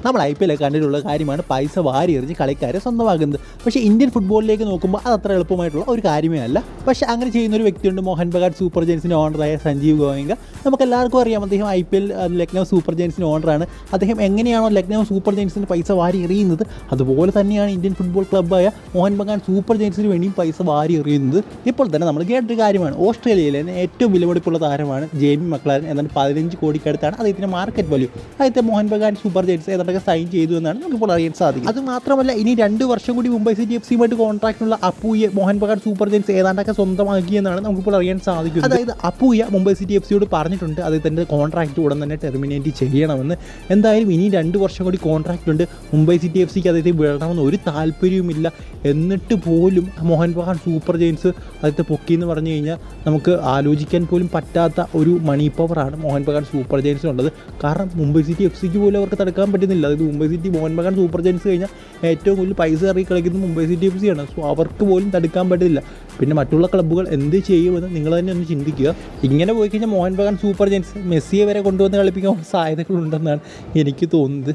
നമ്മൾ IPL കണ്ടിട്ടുള്ള കാര്യമാണ് പൈസ വാരി എറിഞ്ഞ് കളിക്കാരെ സ്വന്തമാക്കുന്നത്. പക്ഷേ ഇന്ത്യൻ ഫുട്ബോളിലേക്ക് നോക്കുമ്പോൾ അത് അത്ര എളുപ്പമായിട്ടുള്ള ഒരു കാര്യമേ അല്ല. പക്ഷേ അങ്ങനെ ചെയ്യുന്ന ഒരു വ്യക്തിയുണ്ട്, മോഹൻ ബഗാൻ സൂപ്പർ ജയൻസിൻ്റെ ഓണറായ സഞ്ജീവ് ഗോയങ്ക. നമുക്ക് എല്ലാവർക്കും അറിയാം, അദ്ദേഹം IPL ലക്നൗ സൂപ്പർ ജയൻസിൻ്റെ ഓണറാണ്. അദ്ദേഹം എങ്ങനെയാണോ ലക്നൗ സൂപ്പർ ജയൻസിന് പൈസ വാരി എറിയുന്നത്, അതുപോലെ തന്നെയാണ് ഇന്ത്യൻ ഫുട്ബോൾ ക്ലബ്ബായ മോഹൻ ബഗാൻ സൂപ്പർ ജയൻസിന് വേണ്ടിയും പൈസ വാരി എറിയുന്നത്. ഇപ്പോൾ തന്നെ നമ്മൾ കേട്ടൊരു കാര്യമാണ്, ഓസ്ട്രേലിയയിലെ ഏറ്റവും വിലപിടിപ്പുള്ള താരമാണ് ജെയ്മി മക്ലാരൻ. ഏതാണ്ട് 15 കോടിക്കടുത്താണ് അദ്ദേഹത്തിൻ്റെ മാർക്കറ്റ് വാല്യൂ. ആദ്യത്തെ മോഹൻ ബഗാൻ സൂപ്പർ ജയൻസ് ഏതാണ്ടൊക്കെ സൈൻ ചെയ്തു എന്നാണ് നമുക്കിപ്പോൾ അറിയാൻ സാധിക്കും. അത് മാത്രമല്ല, ഇനി 2 വർഷം കൂടി മുംബൈ സിറ്റി FC കോൺട്രാക്റ്റിനുള്ള അപ്പൂയെ മോഹൻ ബഗാൻ സൂപ്പർ ജയൻസ് ഏതാണ്ടൊക്കെ സ്വന്തമാക്കിയെന്നാണ് നമുക്കിപ്പോൾ അറിയാൻ സാധിക്കുന്നത്. അതായത് അപ്പൂയ മുംബൈ സിറ്റി FCയോട് പറഞ്ഞിട്ടുണ്ട് അദ്ദേഹത്തിൻ്റെ കോൺട്രാക്റ്റ് ഉടൻ തന്നെ ടെർമിനേറ്റ് ചെയ്യണമെന്ന്. എന്തായാലും ഇനി 2 വർഷം കൂടി കോൺട്രാക്റ്റ് ഉണ്ട്. മുംബൈ സിറ്റി FCക്ക് അദ്ദേഹത്തെ വിടണമെന്ന് ഒരു താല്പര്യവുമില്ല. എന്നിട്ട് പോലും മോഹൻ ബഗാൻ സൂപ്പർ ജയൻസ് അദ്ദേഹത്തെ പൊക്കിയെന്ന് പറഞ്ഞു കഴിഞ്ഞാൽ നമുക്ക് ആലോചിക്കാൻ പോലും പറ്റാത്ത ഒരു മണി പവറാണ് മോഹൻ ബഗാൻ സൂപ്പർ ജയൻസിനുള്ളത്. കാരണം മുംബൈ സിറ്റി FCക്ക് പോലും അവർക്ക് തടുക്കാൻ പറ്റുന്നില്ല. അതായത് Mumbai city Mohun Bagan super giants കഴിഞ്ഞാൽ ഏറ്റവും കൂടുതൽ പൈസ ഇറങ്ങി കളിക്കുന്നത് മുംബൈ സിറ്റി FC ആണ്. സോ അവർക്ക് പോലും തടുക്കാൻ പറ്റില്ല. പിന്നെ മറ്റുള്ള ക്ലബ്ബുകൾ എന്ത് ചെയ്യുമെന്ന് നിങ്ങൾ തന്നെ ഒന്ന് ചിന്തിക്കുക. ഇങ്ങനെ പോയി കഴിഞ്ഞാൽ മോഹൻ ബഗാൻ സൂപ്പർ ജയൻസ് മെസ്സിയെ വരെ കൊണ്ടുവന്ന് കളിപ്പിക്കാൻ സാധ്യതകളുണ്ടെന്നാണ് എനിക്ക് തോന്നുന്നത്.